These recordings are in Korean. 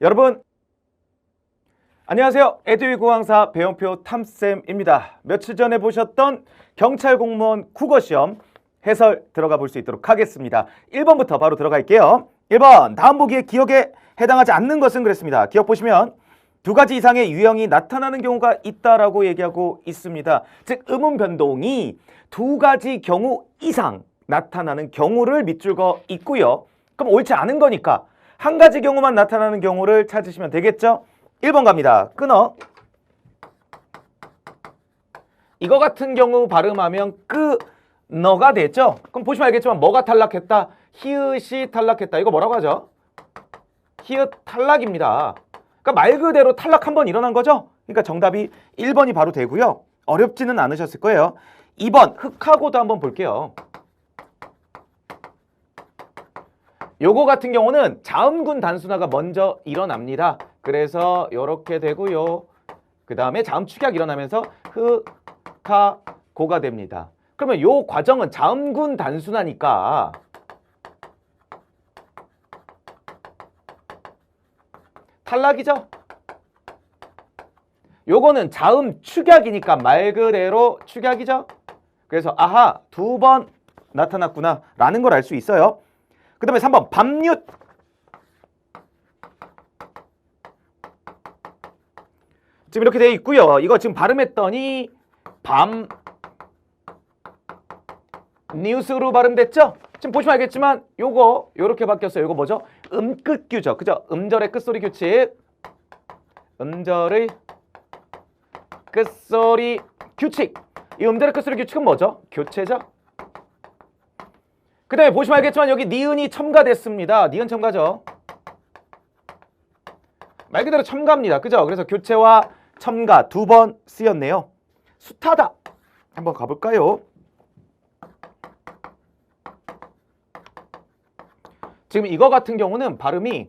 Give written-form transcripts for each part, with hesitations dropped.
여러분 안녕하세요. 에듀윌9강사 배용표 탐쌤입니다. 며칠 전에 보셨던 경찰 공무원 국어시험 해설 들어가 볼 수 있도록 하겠습니다. 1번부터 바로 들어갈게요. 1번 다음 보기의 기억에 해당하지 않는 것은 그랬습니다. 기억 보시면 두 가지 이상의 유형이 나타나는 경우가 있다라고 얘기하고 있습니다. 즉 음운 변동이 두 가지 경우 이상 나타나는 경우를 밑줄 그어 있고요. 그럼 옳지 않은 거니까 한 가지 경우만 나타나는 경우를 찾으시면 되겠죠? 1번 갑니다. 끊어. 이거 같은 경우 발음하면 너가 됐죠? 그럼 보시면 알겠지만 뭐가 탈락했다? 히읗이 탈락했다. 이거 뭐라고 하죠? 히읗 탈락입니다. 그러니까 말 그대로 탈락 한 번 일어난 거죠? 그러니까 정답이 1번이 바로 되고요. 어렵지는 않으셨을 거예요. 2번 흑하고도 한번 볼게요. 요거 같은 경우는 자음군 단순화가 먼저 일어납니다. 그래서 요렇게 되고요. 그 다음에 자음 축약 일어나면서 흑하고가 됩니다. 그러면 요 과정은 자음군 단순화니까 탈락이죠? 요거는 자음 축약이니까 말 그대로 축약이죠? 그래서 아하, 두 번 나타났구나 라는 걸 알 수 있어요. 그 다음에 3번 밤윷. 지금 이렇게 되어 있고요. 이거 지금 발음했더니 밤뉴스로 발음됐죠? 지금 보시면 알겠지만 요거 요렇게 바뀌었어요. 요거 뭐죠? 음끝규죠. 그죠? 음절의 끝소리 규칙. 음절의 끝소리 규칙. 이 음절의 끝소리 규칙은 뭐죠? 교체죠? 그 다음에 보시면 알겠지만 여기 니은이 첨가됐습니다. 니은 첨가죠. 말 그대로 첨가입니다. 그죠? 그래서 교체와 첨가 두 번 쓰였네요. 숱하다. 한번 가볼까요? 지금 이거 같은 경우는 발음이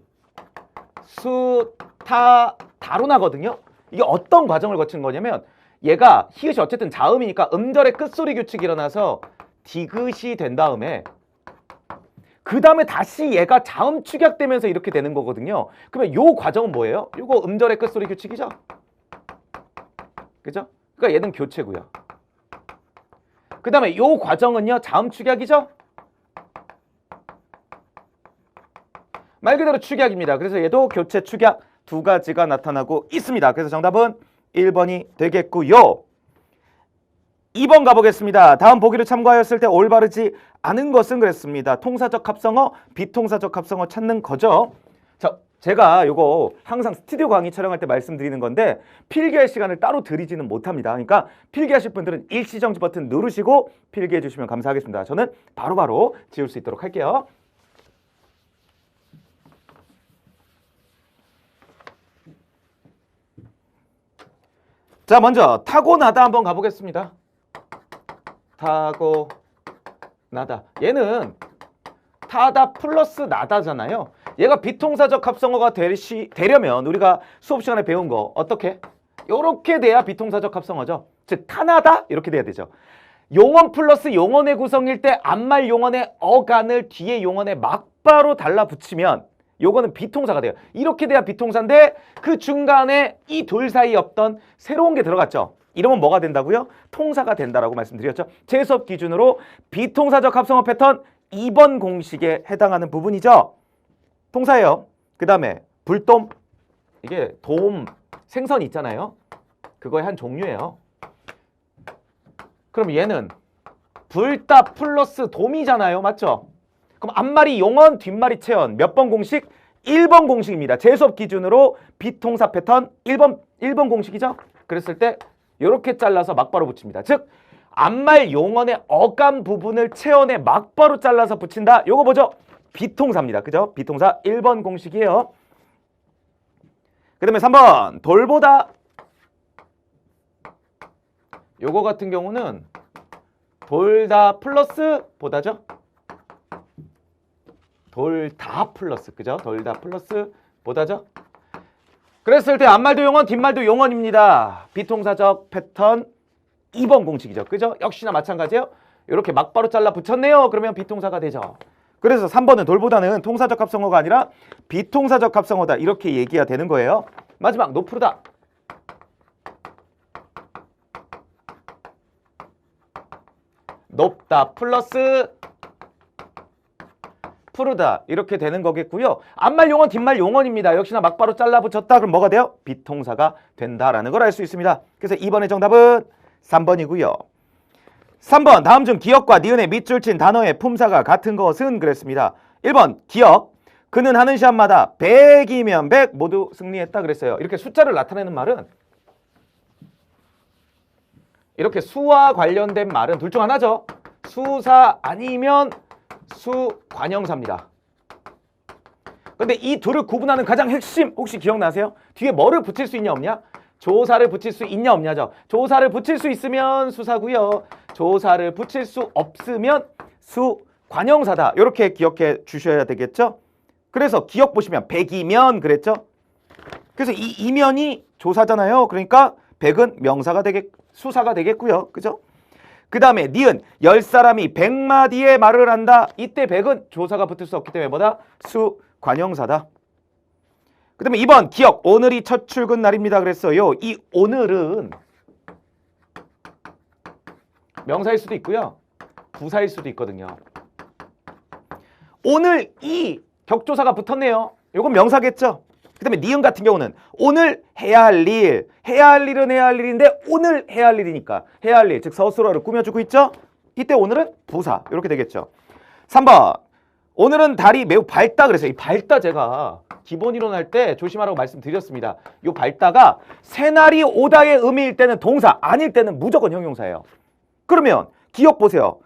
숱하다로 나거든요. 이게 어떤 과정을 거친 거냐면 얘가 히읗이 어쨌든 자음이니까 음절의 끝소리 규칙이 일어나서 디귿이 된 다음에 그 다음에 다시 얘가 자음 축약되면서 이렇게 되는 거거든요. 그러면 요 과정은 뭐예요? 요거 음절의 끝소리 규칙이죠? 그죠? 그러니까 얘는 교체고요. 그 다음에 요 과정은요 자음 축약이죠? 말 그대로 축약입니다. 그래서 얘도 교체 축약 두 가지가 나타나고 있습니다. 그래서 정답은 1번이 되겠고요. 2번 가보겠습니다. 다음 보기를 참고하였을 때 올바르지 않은 것은 그랬습니다. 통사적 합성어, 비통사적 합성어 찾는 거죠. 자, 제가 요거 항상 스튜디오 강의 촬영할 때 말씀드리는 건데 필기할 시간을 따로 드리지는 못합니다. 그러니까 필기하실 분들은 일시정지 버튼 누르시고 필기해 주시면 감사하겠습니다. 저는 바로바로 지울 수 있도록 할게요. 자, 먼저 타고나다 한번 가보겠습니다. 타고 나다. 얘는 타다 플러스 나다잖아요. 얘가 비통사적 합성어가 되려면 우리가 수업 시간에 배운 거 어떻게? 요렇게 돼야 비통사적 합성어죠. 즉 타나다 이렇게 돼야 되죠. 용언 플러스 용언의 구성일 때 앞말 용언의 어간을 뒤에 용언의 막바로 달라붙이면 요거는 비통사가 돼요. 이렇게 돼야 비통사인데 그 중간에 이 둘 사이에 없던 새로운 게 들어갔죠. 이러면 뭐가 된다고요? 통사가 된다라고 말씀드렸죠. 제 수업 기준으로 비통사적 합성어 패턴 2번 공식에 해당하는 부분이죠. 통사예요. 그 다음에 불돔. 이게 돔 생선 있잖아요. 그거의 한 종류예요. 그럼 얘는 불다 플러스 돔이잖아요. 맞죠? 그럼 앞말이 용언, 뒷말이 체언. 몇 번 공식? 1번 공식입니다. 제 수업 기준으로 비통사 패턴 1번 공식이죠. 그랬을 때 이렇게 잘라서 막바로 붙입니다. 즉 앞말 용언의 어감 부분을 체언에 막바로 잘라서 붙인다. 요거 뭐죠? 비통사입니다. 그죠? 비통사 1번 공식이에요. 그 다음에 3번 돌보다. 요거 같은 경우는 돌다 플러스 보다죠? 돌다 플러스, 그죠? 돌다 플러스 보다죠? 그랬을 때 앞말도 용언, 뒷말도 용언입니다. 비통사적 패턴 2번 공식이죠. 그죠? 역시나 마찬가지예요. 이렇게 막바로 잘라 붙였네요. 그러면 비통사가 되죠. 그래서 3번은 돌보다는 통사적 합성어가 아니라 비통사적 합성어다. 이렇게 얘기가 되는 거예요. 마지막 노푸르다. 높다 플러스 푸르다 이렇게 되는 거겠고요. 앞말 용언 뒷말 용언입니다. 역시나 막바로 잘라붙였다. 그럼 뭐가 돼요? 비통사가 된다라는 걸 알 수 있습니다. 그래서 2번의 정답은 3번이고요. 3번 다음 중 기역과 니은의 밑줄 친 단어의 품사가 같은 것은 그랬습니다. 1번 기역. 그는 하는 시합마다 100이면 100 모두 승리했다 그랬어요. 이렇게 숫자를 나타내는 말은 이렇게 수와 관련된 말은 둘 중 하나죠. 수사 아니면 수관형사입니다. 근데 이 둘을 구분하는 가장 핵심 혹시 기억나세요? 뒤에 뭐를 붙일 수 있냐 없냐? 조사를 붙일 수 있냐 없냐죠. 조사를 붙일 수 있으면 수사고요. 조사를 붙일 수 없으면 수관형사다. 이렇게 기억해 주셔야 되겠죠. 그래서 기억 보시면 100이면 그랬죠. 그래서 이 이면이 조사잖아요. 그러니까 100은 명사가 수사가 되겠고요. 그죠? 그 다음에 니은 10사람이 100마디의 말을 한다. 이때 100은 조사가 붙을 수 없기 때문에 뭐다? 수관형사다. 그 다음에 2번 기억. 오늘이 첫 출근 날입니다. 그랬어요. 이 오늘은 명사일 수도 있고요. 부사일 수도 있거든요. 오늘 이 격조사가 붙었네요. 이건 명사겠죠. 그 다음에 니은 같은 경우는 오늘 해야 할 일. 해야 할 일은 해야 할 일인데 오늘 해야 할 일이니까 해야 할 일, 즉 서술어를 꾸며주고 있죠. 이때 오늘은 부사 이렇게 되겠죠. 3번 오늘은 달이 매우 밝다 그랬어요. 이 밝다 제가 기본 이론 할 때 조심하라고 말씀드렸습니다. 이 밝다가 새날이 오다의 의미일 때는 동사, 아닐 때는 무조건 형용사예요. 그러면 기억 보세요.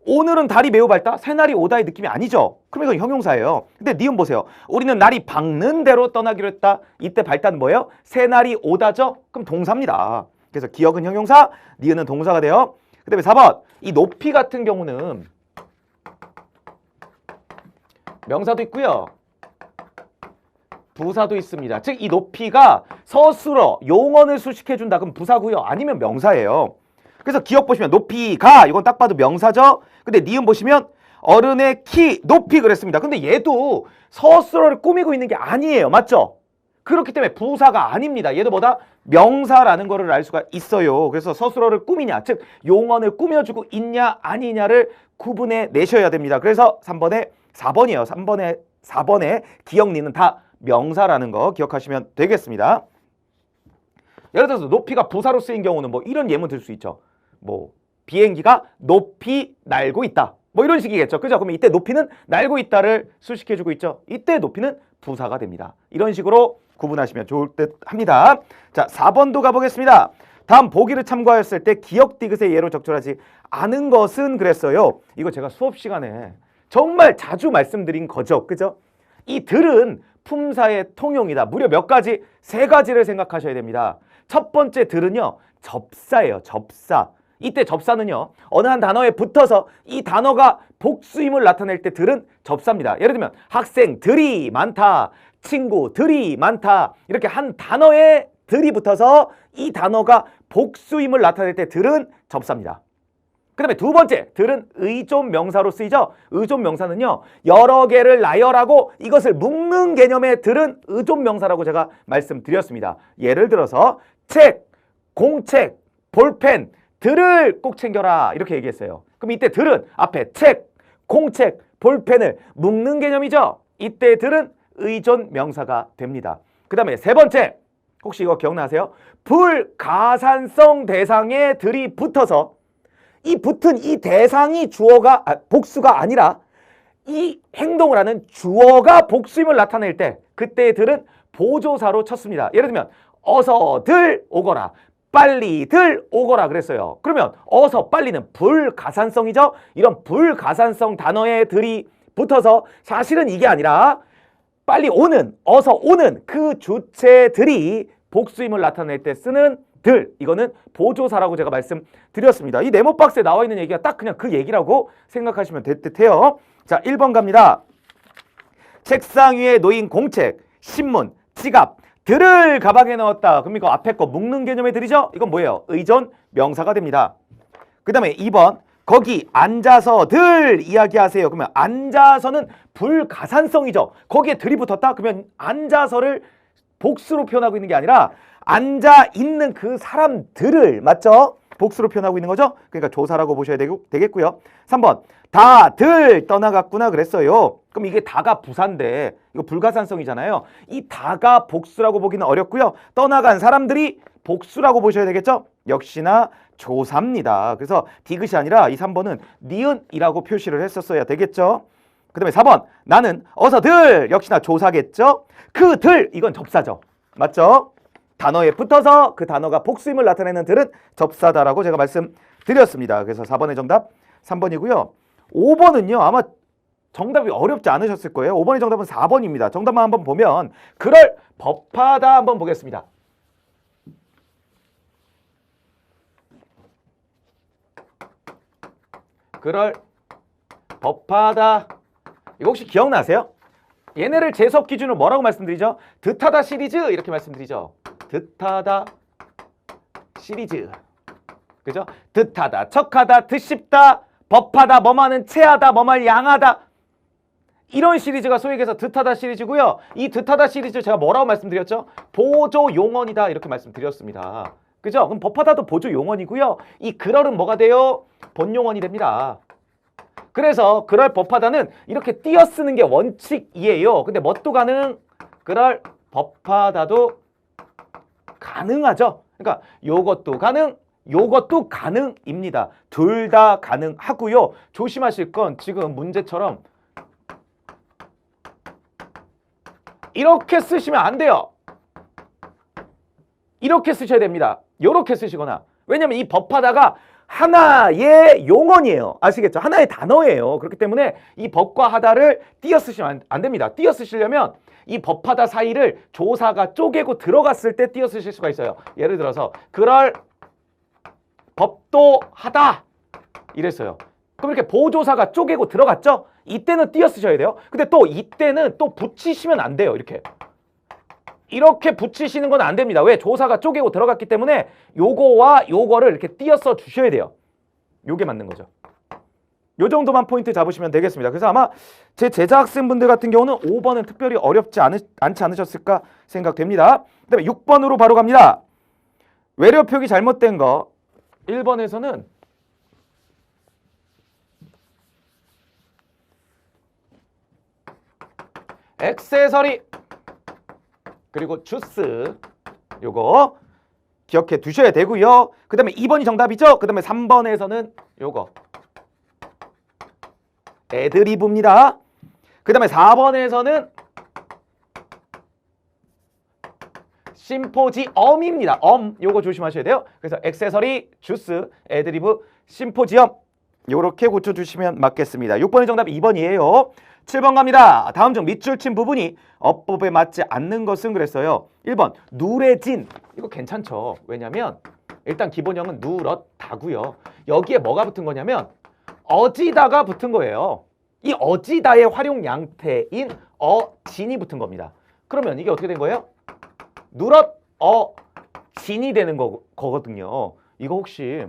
오늘은 달이 매우 밝다? 새날이 오다의 느낌이 아니죠. 그럼 이건 형용사예요. 근데 니은 보세요. 우리는 날이 밝는 대로 떠나기로 했다. 이때 밝다는 뭐예요? 새날이 오다죠? 그럼 동사입니다. 그래서 기억은 형용사, 니은은 동사가 돼요. 그 다음에 4번 이 높이 같은 경우는 명사도 있고요. 부사도 있습니다. 즉 이 높이가 서술어, 용언을 수식해준다. 그럼 부사고요. 아니면 명사예요. 그래서 기억 보시면 높이가 이건 딱 봐도 명사죠. 근데 니은 보시면 어른의 키 높이 그랬습니다. 근데 얘도 서술어를 꾸미고 있는 게 아니에요. 맞죠? 그렇기 때문에 부사가 아닙니다. 얘도 뭐다? 명사라는 거를 알 수가 있어요. 그래서 서술어를 꾸미냐, 즉 용언을 꾸며주고 있냐 아니냐를 구분해 내셔야 됩니다. 그래서 4번이에요. 4번에 기억 니는 다 명사라는 거 기억하시면 되겠습니다. 예를 들어서 높이가 부사로 쓰인 경우는 뭐 이런 예문 들 수 있죠. 뭐 비행기가 높이 날고 있다. 뭐 이런 식이겠죠. 그죠? 그러면 이때 높이는 날고 있다를 수식해주고 있죠. 이때 높이는 부사가 됩니다. 이런 식으로 구분하시면 좋을 듯 합니다. 자, 4번도 가보겠습니다. 다음 보기를 참고하였을 때 기억 디귿의 예로 적절하지 않은 것은 그랬어요. 이거 제가 수업 시간에 정말 자주 말씀드린 거죠. 그죠? 이 들은 품사의 통용이다. 무려 몇 가지? 3가지를 생각하셔야 됩니다. 첫 번째 들은요. 접사예요. 접사. 이때 접사는요. 어느 한 단어에 붙어서 이 단어가 복수임을 나타낼 때 들은 접사입니다. 예를 들면 학생들이 많다. 친구들이 많다. 이렇게 한 단어에 들이 붙어서 이 단어가 복수임을 나타낼 때 들은 접사입니다. 그 다음에 두 번째, 들은 의존 명사로 쓰이죠. 의존 명사는요. 여러 개를 나열하고 이것을 묶는 개념의 들은 의존 명사라고 제가 말씀드렸습니다. 예를 들어서 책, 공책, 볼펜, 들을 꼭 챙겨라 이렇게 얘기했어요. 그럼 이때 들은 앞에 책, 공책, 볼펜을 묶는 개념이죠. 이때 들은 의존 명사가 됩니다. 그 다음에 세 번째, 혹시 이거 기억나세요? 불가산성 대상에 들이 붙어서 이 붙은 이 대상이 주어가 복수가 아니라 이 행동을 하는 주어가 복수임을 나타낼 때 그때의 들은 보조사로 쳤습니다. 예를 들면 어서들 오거라, 빨리들 오거라 그랬어요. 그러면 어서 빨리는 불가산성이죠. 이런 불가산성 단어에 들이 붙어서 사실은 이게 아니라 빨리 오는, 어서 오는 그 주체들이 복수임을 나타낼 때 쓰는 들, 이거는 보조사라고 제가 말씀드렸습니다. 이 네모 박스에 나와 있는 얘기가 딱 그냥 그 얘기라고 생각하시면 될 듯해요. 자, 1번 갑니다. 책상 위에 놓인 공책, 신문, 지갑, 들을 가방에 넣었다. 그럼 이거 앞에 거 묶는 개념의 들이죠? 이건 뭐예요? 의존 명사가 됩니다. 그 다음에 2번 거기 앉아서들 이야기하세요. 그러면 앉아서는 불가산성이죠. 거기에 들이 붙었다? 그러면 앉아서를 복수로 표현하고 있는 게 아니라 앉아 있는 그 사람들을, 맞죠? 복수로 표현하고 있는 거죠. 그러니까 조사라고 보셔야 되겠고요. 3번 다들 떠나갔구나 그랬어요. 그럼 이게 다가 부사인데 이거 불가산성이잖아요. 이 다가 복수라고 보기는 어렵고요. 떠나간 사람들이 복수라고 보셔야 되겠죠. 역시나 조사입니다. 그래서 디귿이 아니라 이 3번은 니은이라고 표시를 했었어야 되겠죠. 그 다음에 4번 나는 어서들, 역시나 조사겠죠. 그들, 이건 접사죠. 맞죠? 단어에 붙어서 그 단어가 복수임을 나타내는 들은 접사다라고 제가 말씀드렸습니다. 그래서 4번의 정답 3번이고요. 5번은요 아마 정답이 어렵지 않으셨을 거예요. 5번의 정답은 4번입니다. 정답만 한번 보면 그럴 법하다 한번 보겠습니다. 그럴 법하다. 이거 혹시 기억나세요? 얘네를 제 수업 기준으로 뭐라고 말씀드리죠? 듯하다 시리즈 이렇게 말씀드리죠. 듯하다 시리즈. 그죠? 듯하다, 척하다, 듣씹다, 법하다, 뭐하는 체하다, 뭐말 양하다. 이런 시리즈가 소위 얘기해서 듯하다 시리즈고요. 이 듯하다 시리즈 제가 뭐라고 말씀드렸죠? 보조 용언이다 이렇게 말씀드렸습니다. 그죠? 그럼 법하다도 보조 용언이고요. 이 그럴은 뭐가 돼요? 본용언이 됩니다. 그래서 그럴 법하다는 이렇게 띄어쓰는 게 원칙이에요. 근데 뭣도 가능? 그럴 법하다도 가능하죠. 그러니까 요것도 가능, 요것도 가능입니다. 둘 다 가능하고요. 조심하실 건 지금 문제처럼 이렇게 쓰시면 안 돼요. 이렇게 쓰셔야 됩니다. 요렇게 쓰시거나. 왜냐면 이 법하다가 하나의 용언이에요. 아시겠죠? 하나의 단어예요. 그렇기 때문에 이 법과 하다를 띄어 쓰시면 안 됩니다. 띄어 쓰시려면 이 법하다 사이를 조사가 쪼개고 들어갔을 때 띄어 쓰실 수가 있어요. 예를 들어서 그럴 법도 하다 이랬어요. 그럼 이렇게 보조사가 쪼개고 들어갔죠? 이때는 띄어 쓰셔야 돼요. 근데 또 이때는 또 붙이시면 안 돼요. 이렇게 붙이시는 건 안 됩니다. 왜? 조사가 쪼개고 들어갔기 때문에 요거와 요거를 이렇게 띄어서 주셔야 돼요. 요게 맞는 거죠. 요 정도만 포인트 잡으시면 되겠습니다. 그래서 아마 제 제자 학생분들 같은 경우는 5번은 특별히 어렵지 않지 않으셨을까 생각됩니다. 그 다음에 6번으로 바로 갑니다. 외려 표기 잘못된 거 1번에서는 액세서리 그리고 주스 요거 기억해 두셔야 되고요. 그 다음에 2번이 정답이죠. 그 다음에 3번에서는 요거 애드리브입니다. 그 다음에 4번에서는 심포지엄입니다. 요거 조심하셔야 돼요. 그래서 액세서리, 주스, 애드리브, 심포지엄 요렇게 고쳐주시면 맞겠습니다. 6번의 정답 2번이에요. 7번 갑니다. 다음 중 밑줄 친 부분이 어법에 맞지 않는 것은 그랬어요. 1번 누래진. 이거 괜찮죠. 왜냐면 일단 기본형은 누렇다고요. 여기에 뭐가 붙은 거냐면 어지다가 붙은 거예요. 이 어지다의 활용 양태인 어진이 붙은 겁니다. 그러면 이게 어떻게 된 거예요? 누럿 어진이 되는 거거든요. 이거 혹시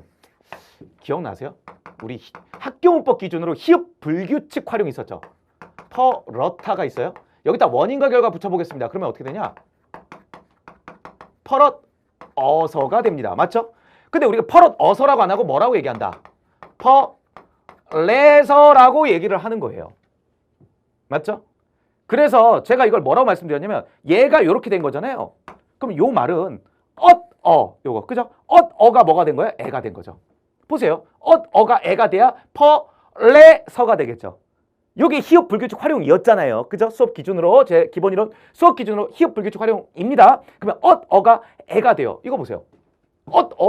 기억나세요? 우리 학교 문법 기준으로 히읗 불규칙 활용이 있었죠. 퍼러타가 있어요. 여기다 원인과 결과 붙여보겠습니다. 그러면 어떻게 되냐? 퍼럿 어서가 됩니다. 맞죠? 근데 우리가 퍼럿 어서라고 안 하고 뭐라고 얘기한다? 퍼레서라고 얘기를 하는 거예요. 맞죠? 그래서 제가 이걸 뭐라고 말씀드렸냐면 얘가 이렇게 된 거잖아요. 그럼 요 말은 요거 그죠? 어가 뭐가 된 거예요? 애가 된 거죠. 보세요. 어가 애가 돼야 퍼레서가 되겠죠. 여기 히읗 불규칙 활용이었잖아요. 그죠? 수업 기준으로 제 기본 이론 수업 기준으로 히읗 불규칙 활용입니다. 그러면 어가 애가 돼요. 이거 보세요.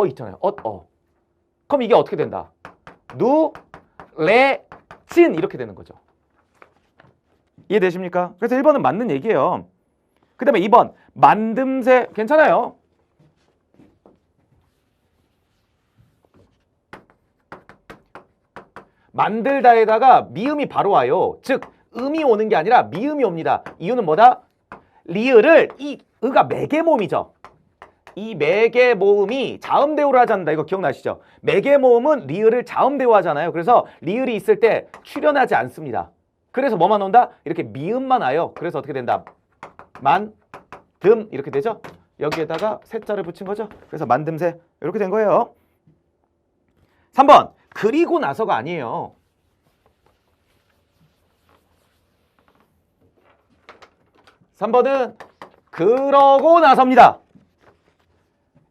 있잖아요. 그럼 이게 어떻게 된다? 누레진 이렇게 되는 거죠. 이해되십니까? 그래서 1번은 맞는 얘기예요. 그 다음에 2번 만듦새 괜찮아요. 만들다에다가 미음이 바로 와요. 즉 음이 오는 게 아니라 미음이 옵니다. 이유는 뭐다? 리을을 이 의가 매개몸이죠. 이 매개 모음이 자음대우를 하지 않는다. 이거 기억나시죠? 매개 모음은 리을을 자음대우 하잖아요. 그래서 리을이 있을 때 출현하지 않습니다. 그래서 뭐만 온다? 이렇게 미음만 와요. 그래서 어떻게 된다? 만, 듬 이렇게 되죠? 여기에다가 세자를 붙인 거죠? 그래서 만듬새 이렇게 된 거예요. 3번 그리고 나서가 아니에요. 3번은 그러고 나서입니다.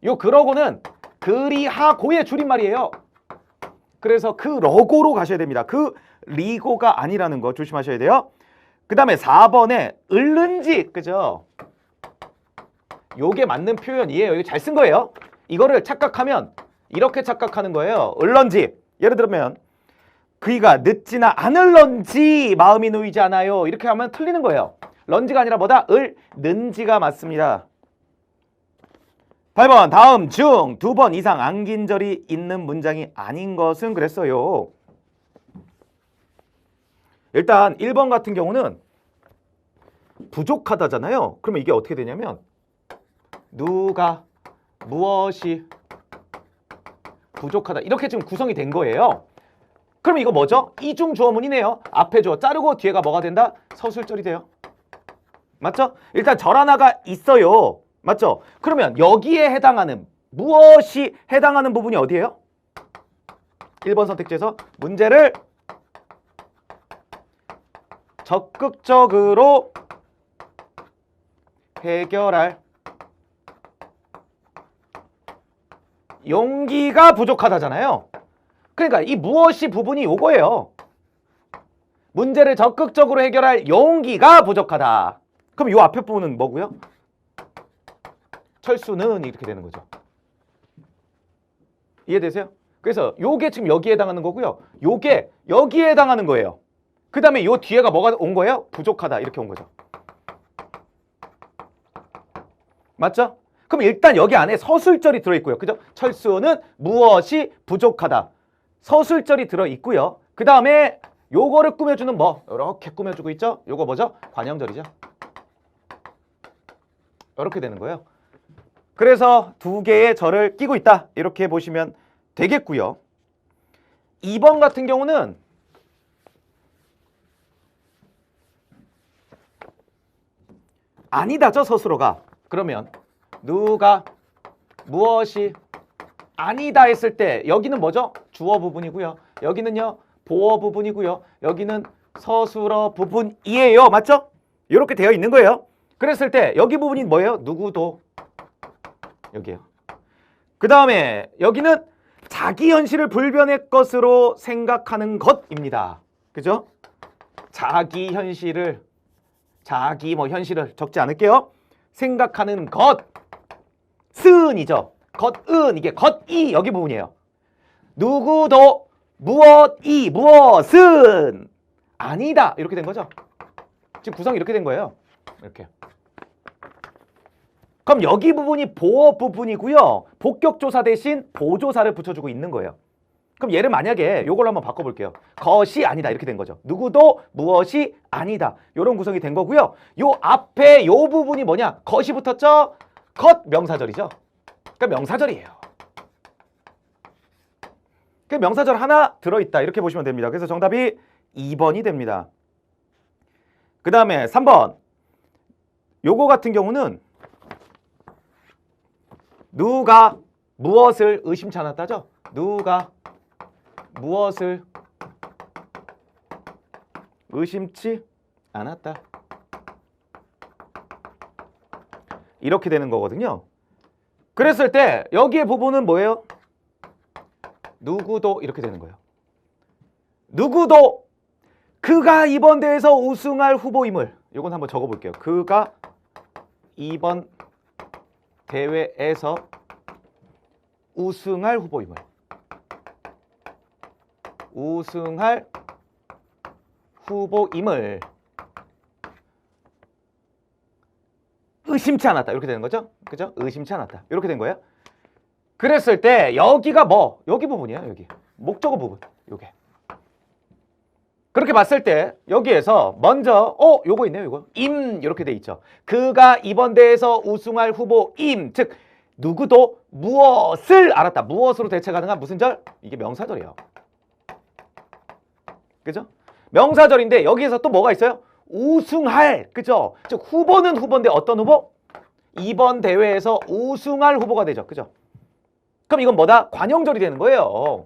요 그러고는 그리하고의 줄임말이에요. 그래서 그러고로 가셔야 됩니다. 그 리고가 아니라는 거 조심하셔야 돼요. 그 다음에 4번에 을른지 그죠? 요게 맞는 표현이에요. 이거 잘 쓴 거예요. 이거를 착각하면 이렇게 착각하는 거예요. 을런지 예를 들면 그이가 늦지나 않을런지 마음이 놓이지 않아요. 이렇게 하면 틀리는 거예요. 런지가 아니라 뭐다? 는지가 맞습니다. 8번 다음 중 2번 이상 안긴절이 있는 문장이 아닌 것은 그랬어요. 일단 1번 같은 경우는 부족하다잖아요. 그러면 이게 어떻게 되냐면 누가 무엇이 부족하다 이렇게 지금 구성이 된 거예요. 그럼 이거 뭐죠? 이중 주어문이네요. 앞에 주어 자르고 뒤에가 뭐가 된다? 서술절이 돼요. 맞죠? 일단 절 하나가 있어요. 맞죠? 그러면 여기에 해당하는 무엇이 해당하는 부분이 어디예요? 1번 선택지에서 문제를 적극적으로 해결할 용기가 부족하다잖아요. 그러니까 이 무엇이 부분이 요거예요. 문제를 적극적으로 해결할 용기가 부족하다. 그럼 요 앞에 부분은 뭐고요? 철수는 이렇게 되는 거죠. 이해되세요? 그래서 요게 지금 여기에 해당하는 거고요. 요게 여기에 해당하는 거예요. 그 다음에 요 뒤에가 뭐가 온 거예요? 부족하다 이렇게 온 거죠. 맞죠? 그럼 일단 여기 안에 서술절이 들어있고요. 그죠? 철수는 무엇이 부족하다. 서술절이 들어있고요. 그 다음에 요거를 꾸며주는 뭐 이렇게 꾸며주고 있죠? 요거 뭐죠? 관형절이죠. 이렇게 되는 거예요. 그래서 두 개의 절을 끼고 있다. 이렇게 보시면 되겠고요. 2번 같은 경우는 아니다죠, 스스로가. 그러면 누가 무엇이 아니다 했을 때 여기는 뭐죠? 주어 부분이고요. 여기는요 보어 부분이고요. 여기는 서술어 부분이에요. 맞죠? 이렇게 되어 있는 거예요. 그랬을 때 여기 부분이 뭐예요? 누구도 여기에요. 그 다음에 여기는 자기 현실을 불변의 것으로 생각하는 것입니다. 그죠? 자기 현실을 자기 현실을 적지 않을게요. 생각하는 것은이죠. 것은 이게 것이 여기 부분이에요. 누구도 무엇이 무엇은 아니다 이렇게 된 거죠. 지금 구성이 이렇게 된 거예요. 이렇게. 그럼 여기 부분이 보어 부분이고요. 복격조사 대신 보조사를 붙여주고 있는 거예요. 그럼 얘를 만약에 요걸로 한번 바꿔볼게요. 것이 아니다 이렇게 된 거죠. 누구도 무엇이 아니다 이런 구성이 된 거고요. 요 앞에 요 부분이 뭐냐? 것이 붙었죠? 것 명사절이죠. 그러니까 명사절이에요. 그 명사절 하나 들어있다 이렇게 보시면 됩니다. 그래서 정답이 2번이 됩니다. 그 다음에 3번 요거 같은 경우는 누가 무엇을 의심치 않았다죠? 누가 무엇을 의심치 않았다. 이렇게 되는 거거든요. 그랬을 때 여기에 부분은 뭐예요? 누구도 이렇게 되는 거예요. 누구도 그가 이번 대회에서 우승할 후보임을 이건 한번 적어볼게요. 그가 이번 대회에서 우승할 후보임을 우승할 후보임을 의심치 않았다 이렇게 되는 거죠. 그죠? 의심치 않았다 이렇게 된 거예요. 그랬을 때 여기가 뭐 여기 부분이에요. 여기 목적어 부분 요게 그렇게 봤을 때 여기에서 먼저 요거 있네요. 요거 임 이렇게 돼 있죠. 그가 이번 대회에서 우승할 후보임 즉 누구도 무엇을 알았다. 무엇으로 대체 가능한 무슨 절? 이게 명사절이에요. 그죠? 명사절인데 여기에서 또 뭐가 있어요? 우승할. 그죠? 즉 후보는 후보인데 어떤 후보? 이번 대회에서 우승할 후보가 되죠. 그죠? 그럼 이건 뭐다? 관형절이 되는 거예요.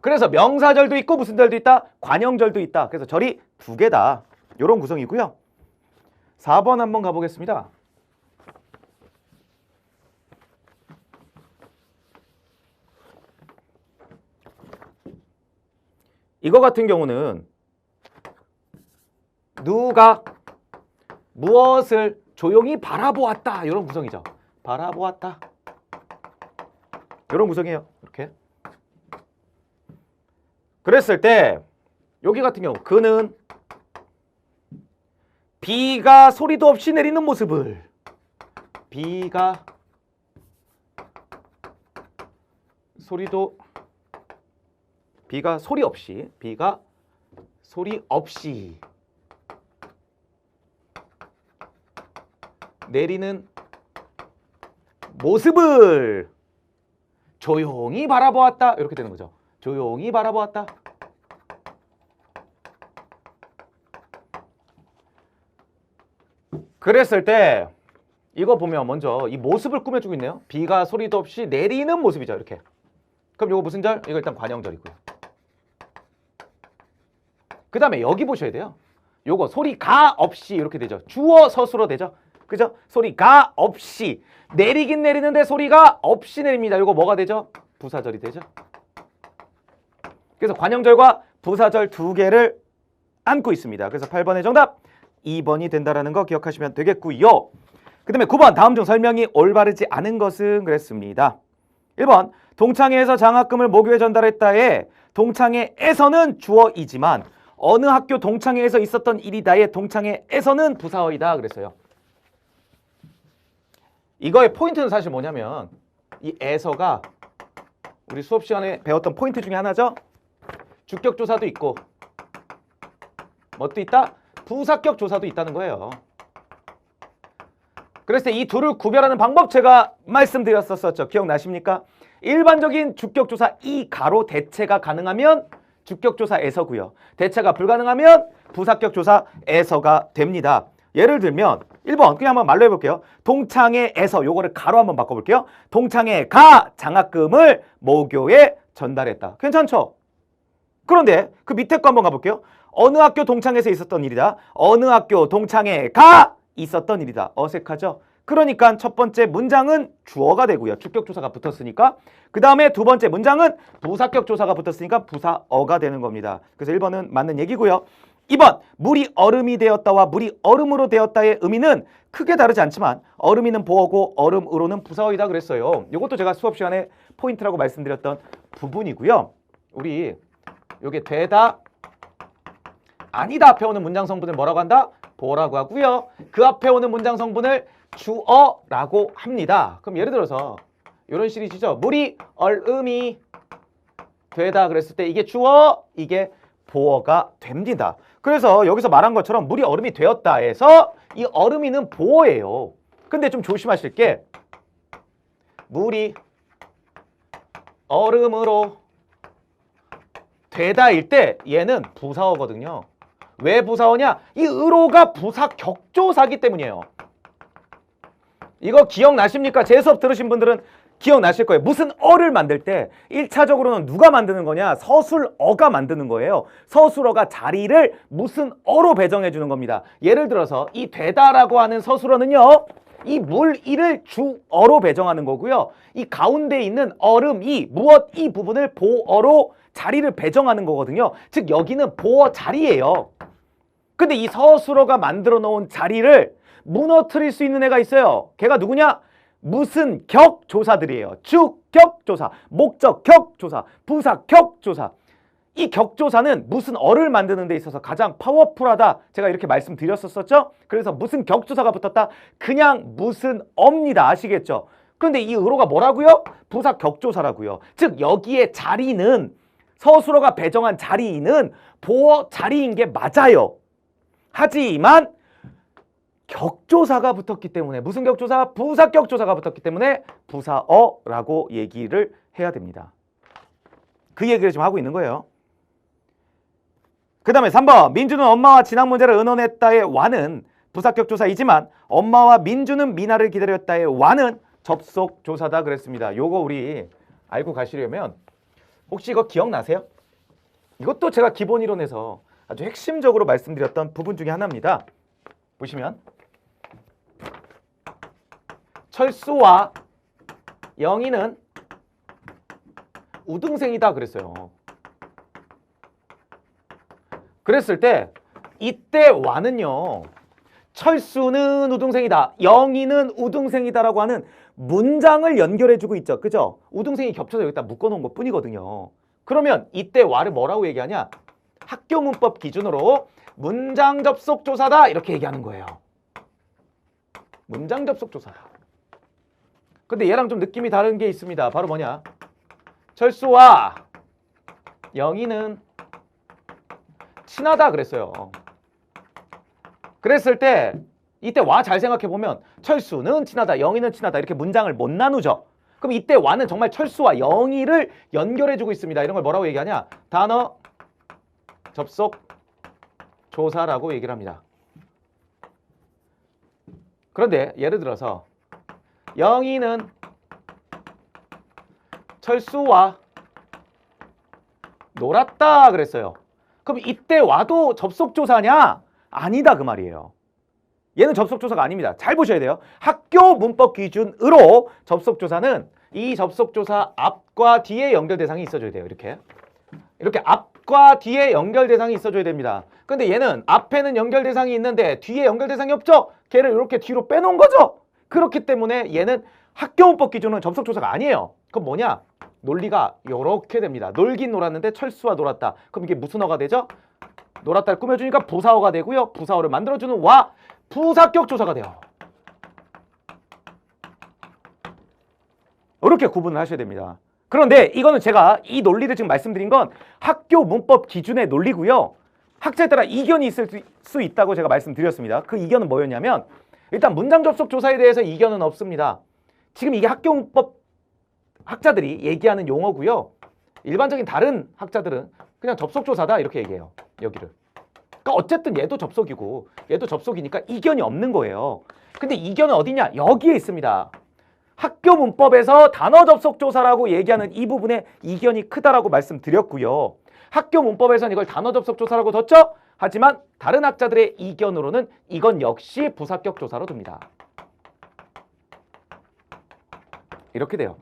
그래서 명사절도 있고 무슨 절도 있다? 관형절도 있다. 그래서 절이 두 개다. 이런 구성이고요. 4번 한번 가보겠습니다. 이거 같은 경우는 누가 무엇을 조용히 바라보았다. 이런 구성이죠. 바라보았다. 이런 구성이에요. 이렇게. 그랬을 때 여기 같은 경우 그는 비가 소리도 없이 내리는 모습을 비가 소리 없이 내리는 모습을 조용히 바라보았다. 이렇게 되는 거죠. 조용히 바라보았다. 그랬을 때 이거 보면 먼저 이 모습을 꾸며주고 있네요. 비가 소리도 없이 내리는 모습이죠. 이렇게. 그럼 이거 무슨 절? 이거 일단 관형절이고요. 그 다음에 여기 보셔야 돼요. 요거 소리가 없이 이렇게 되죠. 주어 서술어 되죠. 그죠? 소리가 없이 내리긴 내리는데 소리가 없이 내립니다. 요거 뭐가 되죠? 부사절이 되죠. 그래서 관형절과 부사절 두 개를 안고 있습니다. 그래서 8번의 정답 2번이 된다라는 거 기억하시면 되겠고요. 그 다음에 9번 다음 중 설명이 올바르지 않은 것은 그랬습니다. 1번 동창회에서 장학금을 모교에 전달했다에 동창회에서는 주어이지만 어느 학교 동창회에서 있었던 일이다에 동창회에서는 부사어이다 그랬어요. 이거의 포인트는 사실 뭐냐면 이 에서가 우리 수업 시간에 배웠던 포인트 중에 하나죠. 주격 조사도 있고 뭣도 있다? 부사격 조사도 있다는 거예요. 그래서 이 둘을 구별하는 방법 제가 말씀드렸었죠. 기억나십니까? 일반적인 주격 조사 이 가로 대체가 가능하면 주격 조사에서고요. 대체가 불가능하면 부사격 조사에서가 됩니다. 예를 들면 1번 그냥 한번 말로 해볼게요. 동창회에서 요거를 가로 한번 바꿔볼게요. 동창회가 장학금을 모교에 전달했다. 괜찮죠? 그런데 그 밑에 거 한번 가볼게요. 어느 학교 동창회에서 있었던 일이다. 어느 학교 동창회가 있었던 일이다. 어색하죠? 그러니까 첫 번째 문장은 주어가 되고요. 주격 조사가 붙었으니까. 그 다음에 두 번째 문장은 부사격 조사가 붙었으니까 부사어가 되는 겁니다. 그래서 1번은 맞는 얘기고요. 2번 물이 얼음이 되었다와 물이 얼음으로 되었다의 의미는 크게 다르지 않지만 얼음이는 보어고 얼음으로는 부사어이다 그랬어요. 이것도 제가 수업 시간에 포인트라고 말씀드렸던 부분이고요. 우리 요게 되다 아니다 앞에 오는 문장 성분을 뭐라고 한다? 보어라고 하고요. 그 앞에 오는 문장 성분을 주어라고 합니다. 그럼 예를 들어서 이런 시리즈죠. 물이 얼음이 되다 그랬을 때 이게 주어, 이게 보어가 됩니다. 그래서 여기서 말한 것처럼 물이 얼음이 되었다 해서 이 얼음이는 보어예요. 근데 좀 조심하실 게 물이 얼음으로 되다일 때 얘는 부사어거든요. 왜 부사어냐? 이 으로가 부사 격조사기 때문이에요. 이거 기억나십니까? 제 수업 들으신 분들은 기억나실 거예요. 무슨 어를 만들 때 1차적으로는 누가 만드는 거냐? 서술어가 만드는 거예요. 서술어가 자리를 무슨 어로 배정해 주는 겁니다. 예를 들어서 이 되다라고 하는 서술어는요. 이 물이를 주어로 배정하는 거고요. 이 가운데 있는 얼음 이 무엇 이 부분을 보어로 자리를 배정하는 거거든요. 즉 여기는 보어 자리예요. 근데 이 서술어가 만들어 놓은 자리를 무너뜨릴 수 있는 애가 있어요. 걔가 누구냐? 무슨 격 조사들이에요. 주격 조사, 목적격 조사, 부사격 조사. 이 격조사는 무슨 어를 만드는 데 있어서 가장 파워풀하다. 제가 이렇게 말씀드렸었죠. 그래서 무슨 격조사가 붙었다. 그냥 무슨 어입니다. 아시겠죠? 그런데 이 의로가 뭐라고요? 부사 격조사라고요. 즉 여기에 자리는 서술어가 배정한 자리는 보어 자리인 게 맞아요. 하지만 격조사가 붙었기 때문에 무슨 격조사? 부사격조사가 붙었기 때문에 부사어라고 얘기를 해야 됩니다. 그 얘기를 지금 하고 있는 거예요. 그 다음에 3번 민주는 엄마와 진학 문제를 의논했다의 와는 부사격조사이지만 엄마와 민주는 미나를 기다렸다의 와는 접속조사다 그랬습니다. 요거 우리 알고 가시려면 혹시 이거 기억나세요? 이것도 제가 기본 이론에서 아주 핵심적으로 말씀드렸던 부분 중에 하나입니다. 보시면 철수와 영희는 우등생이다 그랬어요. 그랬을 때 이때 와는요. 철수는 우등생이다. 영희는 우등생이다라고 하는 문장을 연결해주고 있죠. 그죠? 우등생이 겹쳐서 여기다 묶어놓은 것 뿐이거든요. 그러면 이때 와를 뭐라고 얘기하냐? 학교 문법 기준으로 문장 접속 조사다 이렇게 얘기하는 거예요. 문장 접속 조사다. 근데 얘랑 좀 느낌이 다른 게 있습니다. 바로 뭐냐? 철수와 영희는 친하다 그랬어요. 그랬을 때 이때 와 잘 생각해보면 철수는 친하다, 영희는 친하다 이렇게 문장을 못 나누죠. 그럼 이때 와는 정말 철수와 영희를 연결해주고 있습니다. 이런 걸 뭐라고 얘기하냐? 단어 접속 조사라고 얘기를 합니다. 그런데 예를 들어서 영희는 철수와 놀았다 그랬어요. 그럼 이때 와도 접속조사냐? 아니다 그 말이에요. 얘는 접속조사가 아닙니다. 잘 보셔야 돼요. 학교 문법 기준으로 접속조사는 이 접속조사 앞과 뒤에 연결 대상이 있어줘야 돼요. 이렇게 앞과 뒤에 연결 대상이 있어줘야 됩니다. 근데 얘는 앞에는 연결 대상이 있는데 뒤에 연결 대상이 없죠? 걔를 이렇게 뒤로 빼놓은 거죠? 그렇기 때문에 얘는 학교 문법 기준은 접속조사가 아니에요. 그럼 뭐냐? 논리가 이렇게 됩니다. 놀긴 놀았는데 철수와 놀았다. 그럼 이게 무슨 어가 되죠? 놀았다를 꾸며주니까 부사어가 되고요. 부사어를 만들어주는 와 부사격 조사가 돼요. 이렇게 구분을 하셔야 됩니다. 그런데 이거는 제가 이 논리를 지금 말씀드린 건 학교 문법 기준의 논리고요. 학자에 따라 이견이 있을 수 있다고 제가 말씀드렸습니다. 그 이견은 뭐였냐면 일단 문장 접속 조사에 대해서 이견은 없습니다. 지금 이게 학교 문법 학자들이 얘기하는 용어고요. 일반적인 다른 학자들은 그냥 접속조사다 이렇게 얘기해요. 여기를. 그러니까 어쨌든 얘도 접속이고 얘도 접속이니까 이견이 없는 거예요. 근데 이견은 어디냐? 여기에 있습니다. 학교 문법에서 단어 접속조사라고 얘기하는 이 부분에 이견이 크다라고 말씀드렸고요. 학교 문법에서는 이걸 단어 접속조사라고 뒀죠? 하지만 다른 학자들의 이견으로는 이건 역시 부사격 조사로 둡니다. 이렇게 돼요.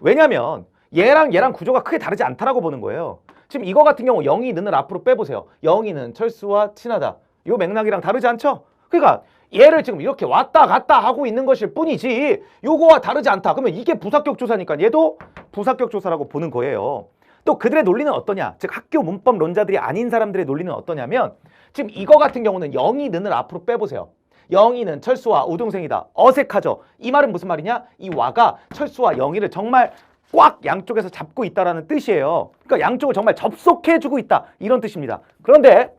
왜냐면 얘랑 구조가 크게 다르지 않다라고 보는 거예요. 지금 이거 같은 경우 영희, 는을 앞으로 빼보세요. 영희는 철수와 친하다. 이 맥락이랑 다르지 않죠? 그러니까 얘를 지금 이렇게 왔다 갔다 하고 있는 것일 뿐이지 요거와 다르지 않다. 그러면 이게 부사격 조사니까 얘도 부사격 조사라고 보는 거예요. 또 그들의 논리는 어떠냐? 즉 학교 문법론자들이 아닌 사람들의 논리는 어떠냐면 지금 이거 같은 경우는 영희, 는을 앞으로 빼보세요. 영희는 철수와 우등생이다. 어색하죠? 이 말은 무슨 말이냐? 이 와가 철수와 영희를 정말 꽉 양쪽에서 잡고 있다라는 뜻이에요. 그러니까 양쪽을 정말 접속해주고 있다. 이런 뜻입니다. 그런데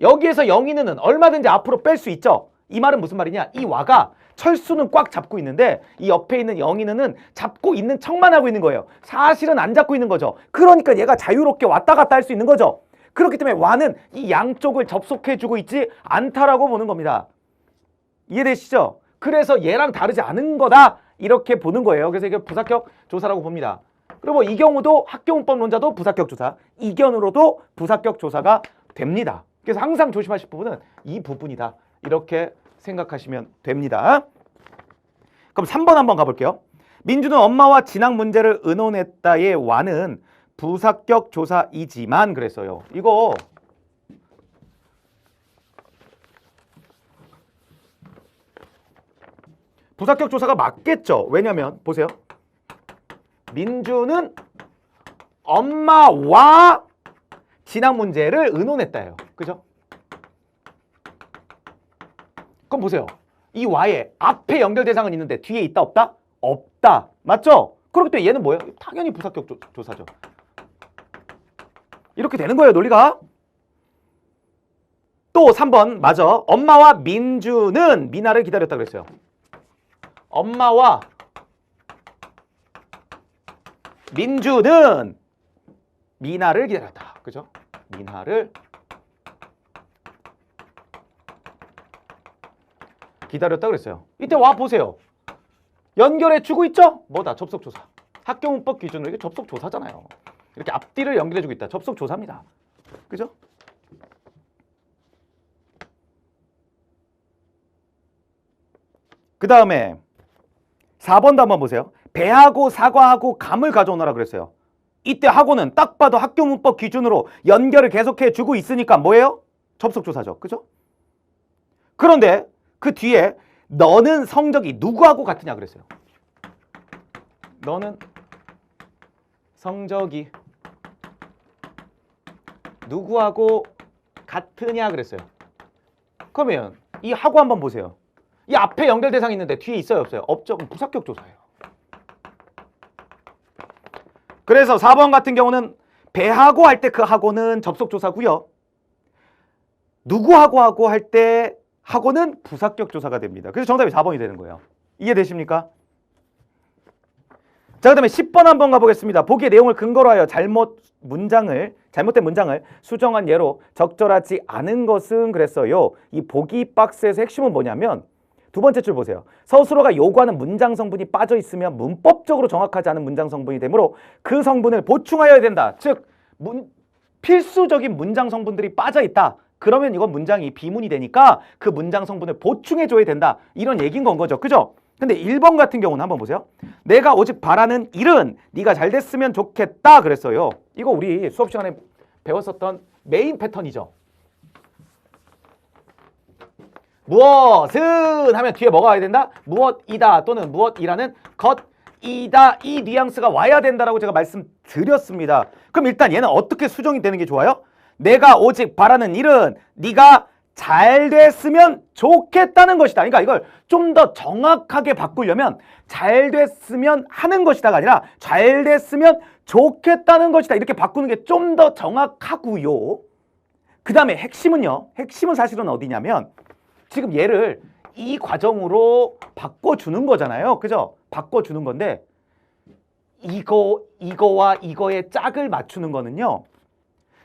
여기에서 영희는 얼마든지 앞으로 뺄 수 있죠? 이 말은 무슨 말이냐? 이 와가 철수는 꽉 잡고 있는데 이 옆에 있는 영희는 잡고 있는 척만 하고 있는 거예요. 사실은 안 잡고 있는 거죠. 그러니까 얘가 자유롭게 왔다 갔다 할 수 있는 거죠. 그렇기 때문에 와는 이 양쪽을 접속해주고 있지 않다라고 보는 겁니다. 이해되시죠? 그래서 얘랑 다르지 않은 거다 이렇게 보는 거예요. 그래서 이게 부사격 조사라고 봅니다. 그리고 이 경우도 학교 문법론자도 부사격 조사, 이견으로도 부사격 조사가 됩니다. 그래서 항상 조심하실 부분은 이 부분이다 이렇게 생각하시면 됩니다. 그럼 3번 한번 가볼게요. 민주는 엄마와 진학 문제를 의논했다의 와는 부사격 조사이지만 그랬어요. 이거 부사격 조사가 맞겠죠. 왜냐면 보세요. 민주는 엄마와 진학 문제를 의논했다예요. 그죠? 그럼 보세요. 이 와의 앞에 연결 대상은 있는데 뒤에 있다 없다? 없다. 맞죠? 그렇기 때문에 얘는 뭐예요? 당연히 부사격 조사죠. 이렇게 되는 거예요. 논리가. 또 3번 맞아. 엄마와 민주는 미나를 기다렸다 그랬어요. 엄마와 민주는 미나를 기다렸다. 그죠? 미나를 기다렸다 그랬어요. 이때 와 보세요. 연결해 주고 있죠? 뭐다? 접속조사. 학교문법 기준으로 이게 접속조사잖아요. 이렇게 앞뒤를 연결해 주고 있다. 접속조사입니다. 그죠? 그 다음에 4번도 한번 보세요. 배하고 사과하고 감을 가져오너라 그랬어요. 이때 하고는 딱 봐도 학교문법 기준으로 연결을 계속해 주고 있으니까 뭐예요? 접속조사죠. 그죠? 그런데 그 뒤에 너는 성적이 누구하고 같으냐 그랬어요. 너는 성적이 누구하고 같으냐 그랬어요. 그러면 이 하고 한번 보세요. 이 앞에 연결 대상이 있는데 뒤에 있어요 없어요? 없죠. 그럼 부사격 조사예요. 그래서 4번 같은 경우는 배하고 할 때 그 하고는 접속 조사고요. 누구하고 하고 할 때 하고는 부사격 조사가 됩니다. 그래서 정답이 4번이 되는 거예요. 이해되십니까? 자, 그 다음에 10번 한번 가보겠습니다. 보기의 내용을 근거로 하여 잘못된 문장을 수정한 예로 적절하지 않은 것은 그랬어요. 이 보기 박스에서 핵심은 뭐냐면 두 번째 줄 보세요. 서술어가 요구하는 문장 성분이 빠져 있으면 문법적으로 정확하지 않은 문장 성분이 되므로 그 성분을 보충하여야 된다. 즉 필수적인 문장 성분들이 빠져 있다. 그러면 이건 문장이 비문이 되니까 그 문장 성분을 보충해줘야 된다. 이런 얘기인 건 거죠. 그죠? 근데 1번 같은 경우는 한번 보세요. 내가 오직 바라는 일은 네가 잘 됐으면 좋겠다 그랬어요. 이거 우리 수업 시간에 배웠었던 메인 패턴이죠. 무엇은 하면 뒤에 뭐가 와야 된다? 무엇이다 또는 무엇이라는 것이다. 이 뉘앙스가 와야 된다라고 제가 말씀드렸습니다. 그럼 일단 얘는 어떻게 수정이 되는 게 좋아요? 내가 오직 바라는 일은 네가 잘 됐으면 좋겠다는 것이다. 그러니까 이걸 좀 더 정확하게 바꾸려면 잘 됐으면 하는 것이다가 아니라 잘 됐으면 좋겠다는 것이다. 이렇게 바꾸는 게 좀 더 정확하고요. 그 다음에 핵심은요. 핵심은 사실은 어디냐면 지금 얘를 이 과정으로 바꿔주는 거잖아요. 그죠? 바꿔주는 건데 이거와 이거의 짝을 맞추는 거는요.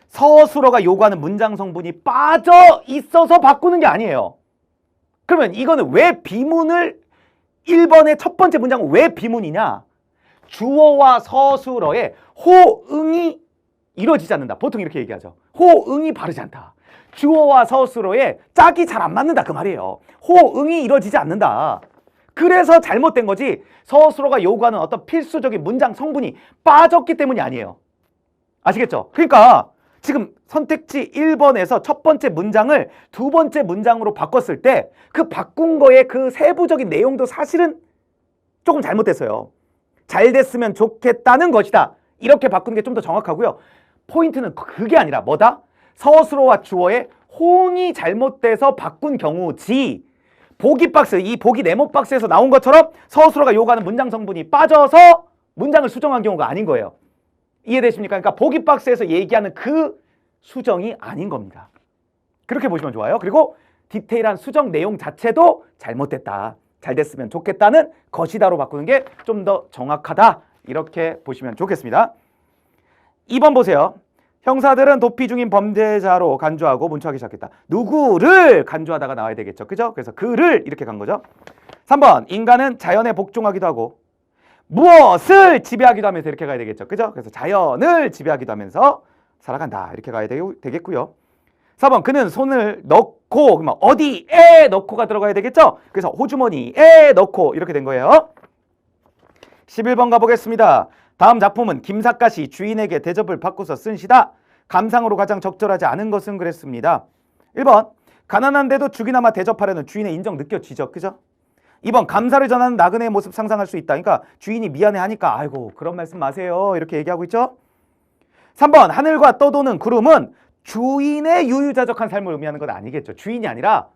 서술어가 요구하는 문장 성분이 빠져 있어서 바꾸는 게 아니에요. 그러면 이거는 왜 비문을 1번의 첫 번째 문장은 왜 비문이냐? 주어와 서술어의 호응이 이루어지지 않는다. 보통 이렇게 얘기하죠. 호응이 바르지 않다. 주어와 서술어의 짝이 잘 안 맞는다 그 말이에요. 호응이 이루어지지 않는다. 그래서 잘못된 거지 서술어가 요구하는 어떤 필수적인 문장 성분이 빠졌기 때문이 아니에요. 아시겠죠? 그러니까 지금 선택지 1번에서 첫 번째 문장을 두 번째 문장으로 바꿨을 때 그 바꾼 거의 그 세부적인 내용도 사실은 조금 잘못됐어요. 잘 됐으면 좋겠다는 것이다. 이렇게 바꾸는 게 좀 더 정확하고요. 포인트는 그게 아니라 뭐다? 서술어와 주어의 호응이 잘못돼서 바꾼 경우지 보기 박스, 이 보기 네모 박스에서 나온 것처럼 서술어가 요구하는 문장 성분이 빠져서 문장을 수정한 경우가 아닌 거예요. 이해되십니까? 그러니까 보기 박스에서 얘기하는 그 수정이 아닌 겁니다. 그렇게 보시면 좋아요. 그리고 디테일한 수정 내용 자체도 잘못됐다. 잘 됐으면 좋겠다는 것이다로 바꾸는 게 좀 더 정확하다. 이렇게 보시면 좋겠습니다. 2번 보세요. 형사들은 도피 중인 범죄자로 간주하고 문초하기 시작했다. 누구를 간주하다가 나와야 되겠죠. 그죠? 그래서 그를 이렇게 간 거죠. 3번 인간은 자연에 복종하기도 하고 무엇을 지배하기도 하면서 이렇게 가야 되겠죠. 그죠? 그래서 자연을 지배하기도 하면서 살아간다. 이렇게 가야 되겠고요. 4번 그는 손을 넣고 그러면 어디에 넣고가 들어가야 되겠죠. 그래서 호주머니에 넣고 이렇게 된 거예요. 11번 가보겠습니다. 다음 작품은 김삿갓이 주인에게 대접을 받고서 쓴 시다. 감상으로 가장 적절하지 않은 것은 그랬습니다. 1번 가난한데도 죽이나마 대접하려는 주인의 인정 느껴지죠. 그죠? 2번 감사를 전하는 나그네의 모습 상상할 수 있다. 그러니까 주인이 미안해 하니까 아이고 그런 말씀 마세요. 이렇게 얘기하고 있죠. 3번 하늘과 떠도는 구름은 주인의 유유자적한 삶을 의미하는 건 아니겠죠. 주인이 아니라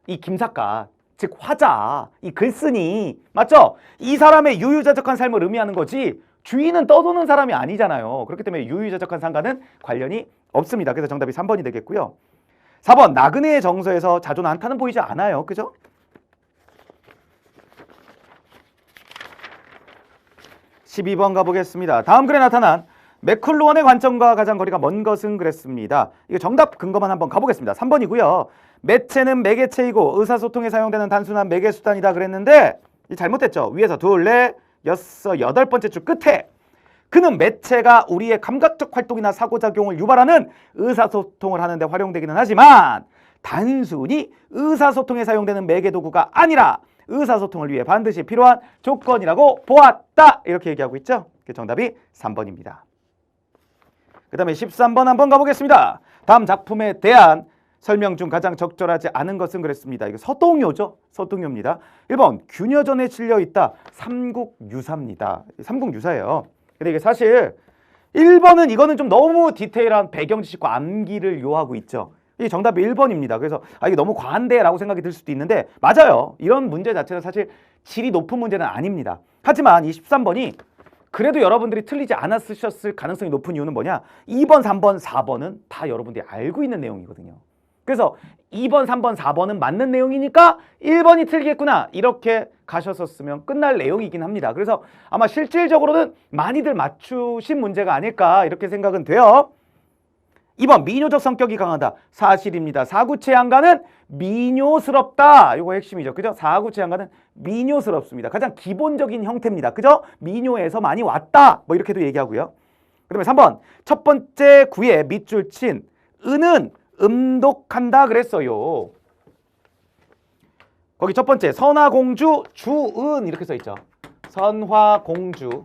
이 김삿갓, 즉 화자, 이 글쓴이 맞죠? 이 사람의 유유자적한 삶을 의미하는 거지 주인은 떠도는 사람이 아니잖아요. 그렇기 때문에 유유자적한 삶과는 관련이 없습니다. 그래서 정답이 3번이 되겠고요. 4번 나그네의 정서에서 자주 난타는 보이지 않아요. 그죠? 12번 가보겠습니다. 다음 글에 나타난 매클루언의 관점과 가장 거리가 먼 것은 그랬습니다. 이거 정답 근거만 한번 가보겠습니다. 3번이고요. 매체는 매개체이고 의사소통에 사용되는 단순한 매개수단이다 그랬는데 잘못됐죠. 위에서 둘, 넷, 여섯, 여덟 번째 줄 끝에 그는 매체가 우리의 감각적 활동이나 상호작용을 유발하는 의사소통을 하는 데 활용되기는 하지만 단순히 의사소통에 사용되는 매개도구가 아니라 의사소통을 위해 반드시 필요한 조건이라고 보았다. 이렇게 얘기하고 있죠. 정답이 3번입니다. 그 다음에 13번 한번 가보겠습니다. 다음 작품에 대한 설명 중 가장 적절하지 않은 것은 그랬습니다. 이거 서동요죠. 서동요입니다. 1번 균여전에 실려있다. 삼국유사입니다. 삼국유사예요. 근데 이게 사실 1번은 이거는 좀 너무 디테일한 배경 지식과 암기를 요하고 있죠. 이 정답이 1번입니다. 그래서 이게 너무 과한데 라고 생각이 들 수도 있는데 맞아요. 이런 문제 자체는 사실 질이 높은 문제는 아닙니다. 하지만 이 13번이 그래도 여러분들이 틀리지 않았으셨을 가능성이 높은 이유는 뭐냐? 2번, 3번, 4번은 다 여러분들이 알고 있는 내용이거든요. 그래서 2번, 3번, 4번은 맞는 내용이니까 1번이 틀리겠구나 이렇게 가셨었으면 끝날 내용이긴 합니다. 그래서 아마 실질적으로는 많이들 맞추신 문제가 아닐까 이렇게 생각은 돼요. 2번 미녀적 성격이 강하다. 사실입니다. 사구체양가는 미녀스럽다. 이거 핵심이죠. 그죠? 사구체양가는 미녀스럽습니다. 가장 기본적인 형태입니다. 그죠? 미녀에서 많이 왔다. 뭐 이렇게도 얘기하고요. 그 다음에 3번 첫 번째 구에 밑줄 친 은은 음독한다 그랬어요. 거기 첫 번째 선화공주 주은 이렇게 써있죠. 선화공주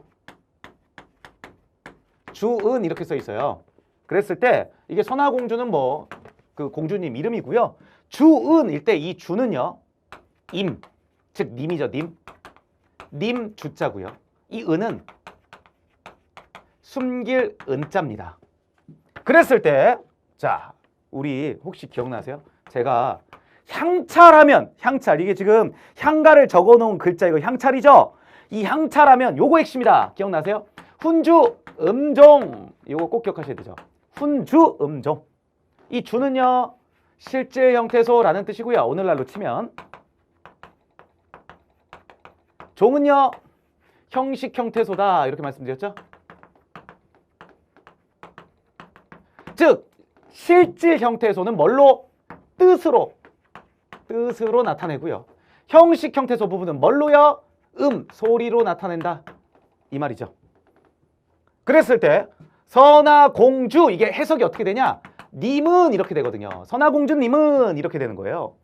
주은 이렇게 써있어요. 그랬을 때 이게 선화공주는 뭐 그 공주님 이름이고요. 주은일 때 이 주는요. 임, 즉 님이죠. 님 주자고요. 이 은은 숨길 은자입니다. 그랬을 때 자, 우리 혹시 기억나세요? 제가 향찰하면 향찰 이게 지금 향가를 적어놓은 글자 이거 향찰이죠? 이 향찰하면 요거 핵심이다. 기억나세요? 훈주 음종 요거 꼭 기억하셔야 되죠. 훈주 음종 이 주는요 실질 형태소라는 뜻이고요. 오늘날로 치면 종은요 형식 형태소다 이렇게 말씀드렸죠. 즉 실질 형태소는 뭘로? 뜻으로 나타내고요. 형식 형태소 부분은 뭘로요? 소리로 나타낸다 이 말이죠. 그랬을 때 선화공주 이게 해석이 어떻게 되냐? 님은 이렇게 되거든요. 선화공주님은 이렇게 되는 거예요.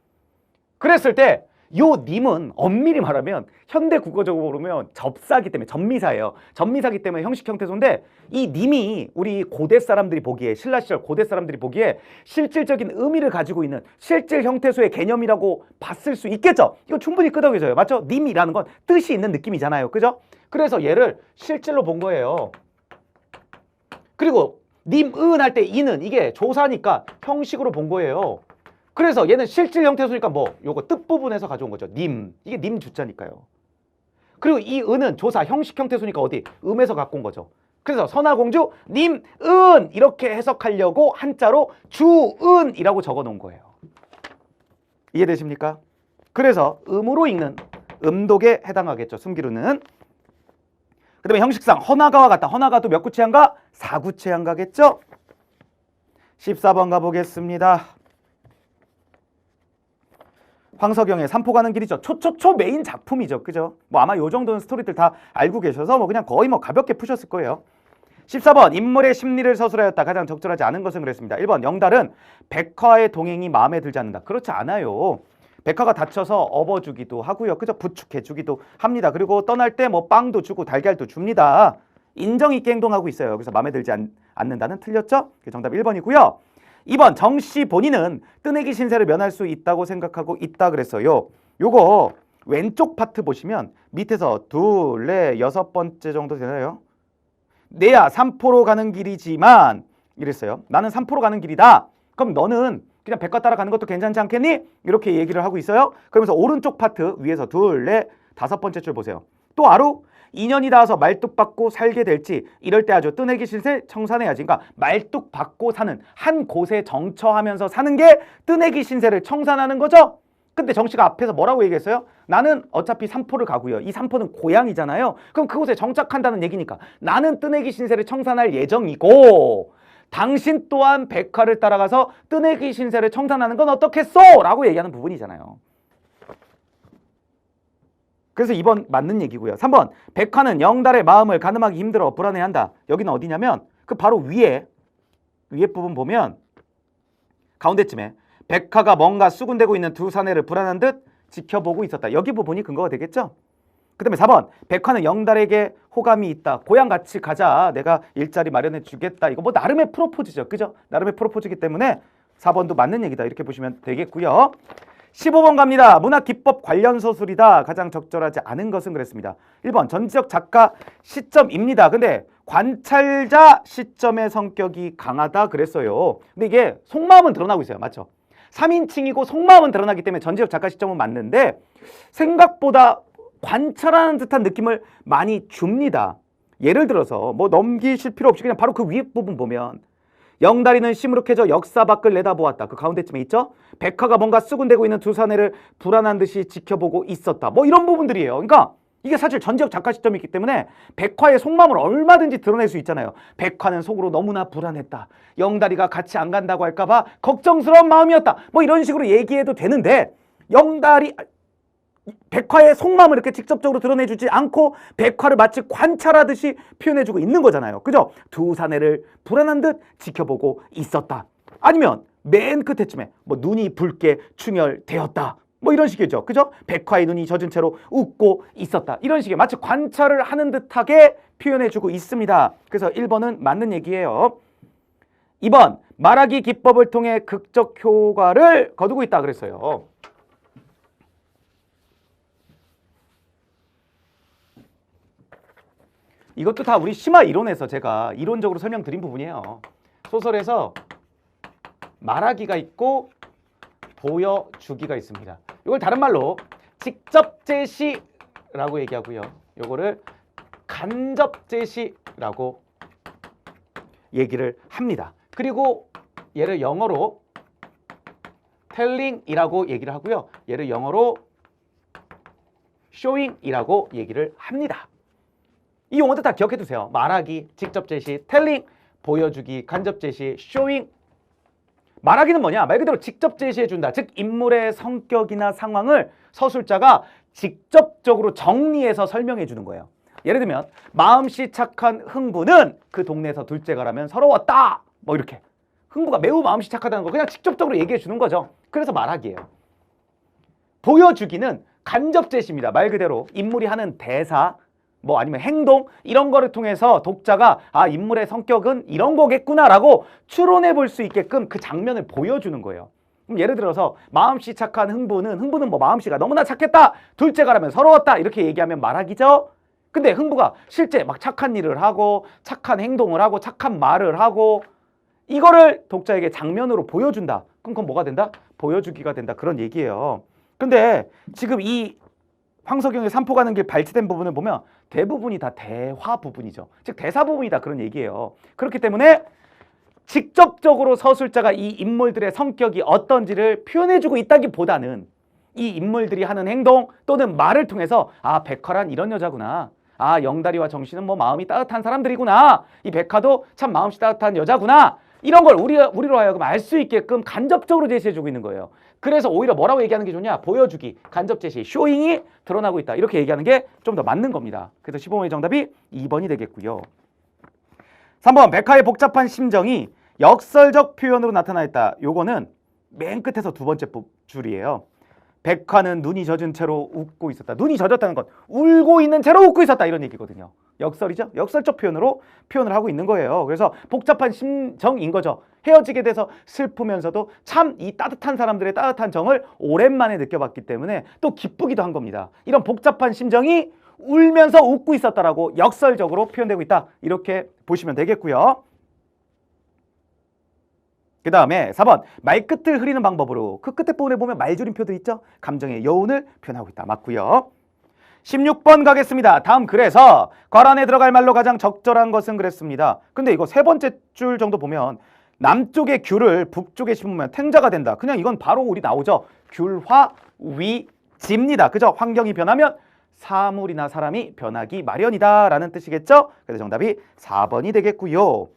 그랬을 때 요 님은 엄밀히 말하면 현대 국어적으로 보면 접사기 때문에 전미사예요. 전미사기 때문에 형식 형태소인데 이 님이 우리 고대 사람들이 보기에 신라 시절 고대 사람들이 보기에 실질적인 의미를 가지고 있는 실질 형태소의 개념이라고 봤을 수 있겠죠. 이거 충분히 끄덕여져요. 맞죠? 님이라는 건 뜻이 있는 느낌이잖아요. 그죠? 그래서 얘를 실질로 본 거예요. 그리고 님은 할 때 이는 이게 조사니까 형식으로 본 거예요. 그래서 얘는 실질 형태소니까 뭐 요거 뜻 부분에서 가져온 거죠. 님 이게 님 주자니까요. 그리고 이 은은 조사 형식 형태소니까 어디 음에서 갖고 온 거죠. 그래서 선화공주 님은 이렇게 해석하려고 한자로 주은이라고 적어 놓은 거예요. 이해되십니까? 그래서 음으로 읽는 음독에 해당하겠죠. 숨기루는. 그 다음에 형식상 허나가와 같다. 허나가도 몇 구체한가? 4구체한가겠죠? 14번 가보겠습니다. 황석영의 삼포 가는 길이죠. 초 메인 작품이죠. 그죠? 뭐 아마 요 정도는 스토리들 다 알고 계셔서 뭐 그냥 거의 뭐 가볍게 푸셨을 거예요. 14번 인물의 심리를 서술하였다. 가장 적절하지 않은 것은 그랬습니다. 1번 영달은 백화의 동행이 마음에 들지 않는다. 그렇지 않아요. 백화가 다쳐서 업어주기도 하고요. 그죠? 부축해주기도 합니다. 그리고 떠날 때 뭐 빵도 주고 달걀도 줍니다. 인정 있게 행동하고 있어요. 그래서 마음에 들지 않는다는 틀렸죠? 정답 1번이고요. 2번 정씨 본인은 뜨내기 신세를 면할 수 있다고 생각하고 있다 그랬어요. 요거 왼쪽 파트 보시면 밑에서 둘, 넷, 여섯 번째 정도 되나요? 내야 삼포로 가는 길이지만 이랬어요. 나는 삼포로 가는 길이다. 그럼 너는 그냥 백과 따라가는 것도 괜찮지 않겠니? 이렇게 얘기를 하고 있어요. 그러면서 오른쪽 파트 위에서 둘, 넷, 다섯 번째 줄 보세요. 또 아루 인연이 닿아서 말뚝박고 살게 될지 이럴 때 아주 뜨내기 신세 청산해야지. 그러니까 말뚝박고 사는 한 곳에 정처하면서 사는 게 뜨내기 신세를 청산하는 거죠. 근데 정씨가 앞에서 뭐라고 얘기했어요? 나는 어차피 삼포를 가고요. 이 삼포는 고향이잖아요. 그럼 그곳에 정착한다는 얘기니까 나는 뜨내기 신세를 청산할 예정이고 당신 또한 백화를 따라가서 뜨내기 신세를 청산하는 건 어떻겠소? 라고 얘기하는 부분이잖아요. 그래서 2번 맞는 얘기고요. 3번 백화는 영달의 마음을 가늠하기 힘들어 불안해한다. 여기는 어디냐면 그 바로 위에 부분 보면 가운데쯤에 백화가 뭔가 수군대고 있는 두 사내를 불안한 듯 지켜보고 있었다. 여기 부분이 근거가 되겠죠? 그 다음에 4번 백화는 영달에게 호감이 있다. 고향 같이 가자. 내가 일자리 마련해 주겠다. 이거 뭐 나름의 프로포즈죠. 그죠? 나름의 프로포즈이기 때문에 4번도 맞는 얘기다. 이렇게 보시면 되겠고요. 15번 갑니다. 문학기법 관련 서술이다. 가장 적절하지 않은 것은 그랬습니다. 1번 전지적 작가 시점입니다. 근데 관찰자 시점의 성격이 강하다 그랬어요. 근데 이게 속마음은 드러나고 있어요. 맞죠? 3인칭이고 속마음은 드러나기 때문에 전지적 작가 시점은 맞는데 생각보다 관찰하는 듯한 느낌을 많이 줍니다. 예를 들어서 뭐 넘기실 필요 없이 그냥 바로 그 위에 부분 보면 영다리는 시무룩해져 역사 밖을 내다보았다. 그 가운데쯤에 있죠? 백화가 뭔가 수군대고 있는 두 사내를 불안한 듯이 지켜보고 있었다. 뭐 이런 부분들이에요. 그러니까 이게 사실 전지적 작가 시점이기 때문에 백화의 속마음을 얼마든지 드러낼 수 있잖아요. 백화는 속으로 너무나 불안했다. 영다리가 같이 안 간다고 할까봐 걱정스러운 마음이었다. 뭐 이런 식으로 얘기해도 되는데 백화의 속마음을 이렇게 직접적으로 드러내주지 않고 백화를 마치 관찰하듯이 표현해주고 있는 거잖아요. 그죠? 두 사내를 불안한 듯 지켜보고 있었다. 아니면 맨 끝에쯤에 뭐 눈이 붉게 충혈되었다. 뭐 이런 식이죠. 그죠? 백화의 눈이 젖은 채로 웃고 있었다. 이런 식의 마치 관찰을 하는 듯하게 표현해주고 있습니다. 그래서 1번은 맞는 얘기예요. 2번 말하기 기법을 통해 극적 효과를 거두고 있다 그랬어요. 이것도 다 우리 심화 이론에서 제가 이론적으로 설명드린 부분이에요. 소설에서 말하기가 있고 보여주기가 있습니다. 이걸 다른 말로 직접 제시라고 얘기하고요. 이거를 간접 제시라고 얘기를 합니다. 그리고 얘를 영어로 telling이라고 얘기를 하고요. 얘를 영어로 showing이라고 얘기를 합니다. 이 용어도 다 기억해 두세요. 말하기, 직접 제시, 텔링, 보여주기, 간접 제시, 쇼잉. 말하기는 뭐냐? 말 그대로 직접 제시해 준다. 즉 인물의 성격이나 상황을 서술자가 직접적으로 정리해서 설명해 주는 거예요. 예를 들면 마음씨 착한 흥부는 그 동네에서 둘째가라면 서러웠다. 뭐 이렇게. 흥부가 매우 마음씨 착하다는 거 그냥 직접적으로 얘기해 주는 거죠. 그래서 말하기예요. 보여주기는 간접 제시입니다. 말 그대로 인물이 하는 대사 뭐 아니면 행동 이런 거를 통해서 독자가 아 인물의 성격은 이런 거겠구나라고 추론해 볼 수 있게끔 그 장면을 보여주는 거예요. 그럼 예를 들어서 마음씨 착한 흥부는 뭐 마음씨가 너무나 착했다. 둘째가라면 서러웠다. 이렇게 얘기하면 말하기죠. 근데 흥부가 실제 막 착한 일을 하고 착한 행동을 하고 착한 말을 하고 이거를 독자에게 장면으로 보여준다. 그럼 그건 뭐가 된다? 보여주기가 된다. 그런 얘기예요. 근데 지금 이 황석영의 삼포 가는 길 발췌된 부분을 보면 대부분이 다 대화 부분이죠. 즉 대사 부분이다 그런 얘기예요. 그렇기 때문에 직접적으로 서술자가 이 인물들의 성격이 어떤지를 표현해주고 있다기보다는 이 인물들이 하는 행동 또는 말을 통해서 아 백화란 이런 여자구나. 아 영다리와 정씨는 뭐 마음이 따뜻한 사람들이구나. 이 백화도 참 마음씨 따뜻한 여자구나. 이런 걸 우리로 하여금 알 수 있게끔 간접적으로 제시해주고 있는 거예요. 그래서 오히려 뭐라고 얘기하는 게 좋냐? 보여주기, 간접 제시, 쇼잉이 드러나고 있다. 이렇게 얘기하는 게 좀 더 맞는 겁니다. 그래서 15번의 정답이 2번이 되겠고요. 3번 백화의 복잡한 심정이 역설적 표현으로 나타나 있다. 요거는 맨 끝에서 두 번째 줄이에요. 백화는 눈이 젖은 채로 웃고 있었다. 눈이 젖었다는 건 울고 있는 채로 웃고 있었다. 이런 얘기거든요. 역설이죠. 역설적 표현으로 표현을 하고 있는 거예요. 그래서 복잡한 심정인 거죠. 헤어지게 돼서 슬프면서도 참 이 따뜻한 사람들의 따뜻한 정을 오랜만에 느껴봤기 때문에 또 기쁘기도 한 겁니다. 이런 복잡한 심정이 울면서 웃고 있었다라고 역설적으로 표현되고 있다. 이렇게 보시면 되겠고요. 그 다음에 4번 말끝을 흐리는 방법으로 그 끝에 부분에 보면 말줄임표들 있죠? 감정의 여운을 표현하고 있다. 맞고요. 16번 가겠습니다. 다음 글에서 괄 안에 들어갈 말로 가장 적절한 것은 그랬습니다. 근데 이거 세 번째 줄 정도 보면 남쪽의 귤을 북쪽에 심으면 탱자가 된다. 그냥 이건 바로 우리 나오죠. 귤화위집니다. 그죠? 환경이 변하면 사물이나 사람이 변하기 마련이다 라는 뜻이겠죠? 그래서 정답이 4번이 되겠고요.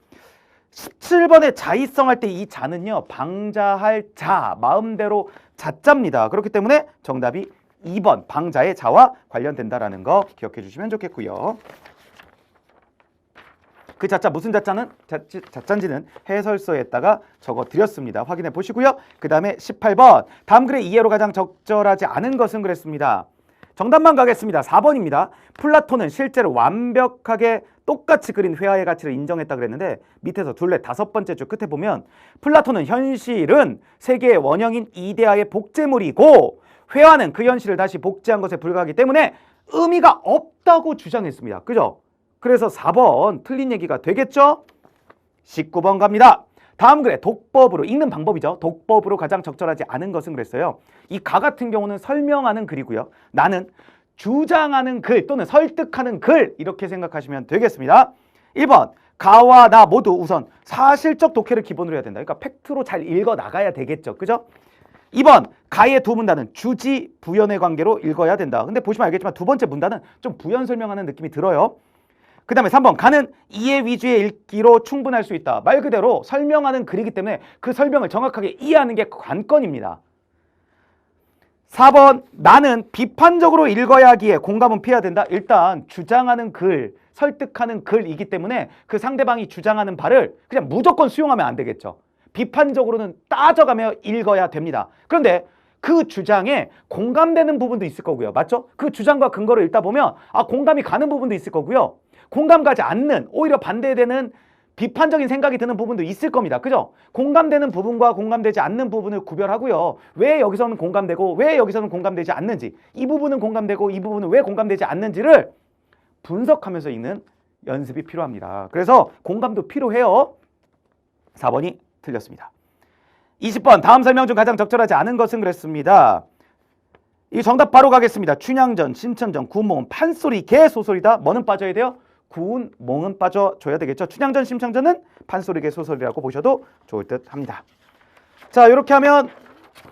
17번에 자의성 할 때 이 자는요, 방자할 자, 마음대로 자자입니다. 그렇기 때문에 정답이 2번 방자의 자와 관련된다라는 거 기억해 주시면 좋겠고요. 그 자자 무슨 자자는 자자인지는 해설서에다가 적어 드렸습니다. 확인해 보시고요. 그 다음에 18번 다음 글의 이해로 가장 적절하지 않은 것은 그랬습니다. 정답만 가겠습니다. 4번입니다. 플라톤은 실제로 완벽하게 똑같이 그린 회화의 가치를 인정했다 그랬는데 밑에서 둘레 5번째 줄 끝에 보면 플라톤은 현실은 세계의 원형인 이데아의 복제물이고 회화는 그 현실을 다시 복제한 것에 불과하기 때문에 의미가 없다고 주장했습니다. 그죠? 그래서 4번 틀린 얘기가 되겠죠? 19번 갑니다. 다음 글에 독법으로, 읽는 방법이죠. 독법으로 가장 적절하지 않은 것은 그랬어요. 이 가 같은 경우는 설명하는 글이고요. 나는 주장하는 글 또는 설득하는 글 이렇게 생각하시면 되겠습니다. 1번 가와 나 모두 우선 사실적 독해를 기본으로 해야 된다. 그러니까 팩트로 잘 읽어 나가야 되겠죠. 그죠? 2번 가의 두 문단은 주지 부연의 관계로 읽어야 된다. 근데 보시면 알겠지만 두 번째 문단은 좀 부연 설명하는 느낌이 들어요. 그 다음에 3번 가는 이해 위주의 읽기로 충분할 수 있다. 말 그대로 설명하는 글이기 때문에 그 설명을 정확하게 이해하는 게 관건입니다. 4번 나는 비판적으로 읽어야 하기에 공감은 피해야 된다. 일단 주장하는 글, 설득하는 글이기 때문에 그 상대방이 주장하는 바를 그냥 무조건 수용하면 안 되겠죠. 비판적으로는 따져가며 읽어야 됩니다. 그런데 그 주장에 공감되는 부분도 있을 거고요. 맞죠? 그 주장과 근거를 읽다 보면 공감이 가는 부분도 있을 거고요. 공감 가지 않는, 오히려 반대되는 비판적인 생각이 드는 부분도 있을 겁니다. 그죠? 공감되는 부분과 공감되지 않는 부분을 구별하고요. 왜 여기서는 공감되고 왜 여기서는 공감되지 않는지, 이 부분은 공감되고 이 부분은 왜 공감되지 않는지를 분석하면서 읽는 연습이 필요합니다. 그래서 공감도 필요해요. 4번이 틀렸습니다. 20번 다음 설명 중 가장 적절하지 않은 것은 그랬습니다. 이 정답 바로 가겠습니다. 춘향전, 심천전, 구운몽은 판소리, 개 소설이다. 뭐는 빠져야 돼요? 구운 몽은 빠져줘야 되겠죠. 춘향전, 심청전은 판소리, 개 소설이라고 보셔도 좋을 듯 합니다. 자, 이렇게 하면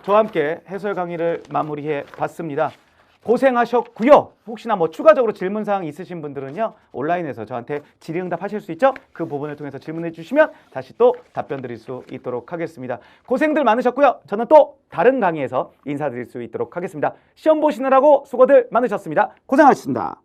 저와 함께 해설 강의를 마무리해 봤습니다. 고생하셨고요. 혹시나 뭐 추가적으로 질문사항 있으신 분들은요, 온라인에서 저한테 질의응답 하실 수 있죠? 그 부분을 통해서 질문해 주시면 다시 또 답변 드릴 수 있도록 하겠습니다. 고생들 많으셨고요. 저는 또 다른 강의에서 인사드릴 수 있도록 하겠습니다. 시험 보시느라고 수고들 많으셨습니다. 고생하셨습니다.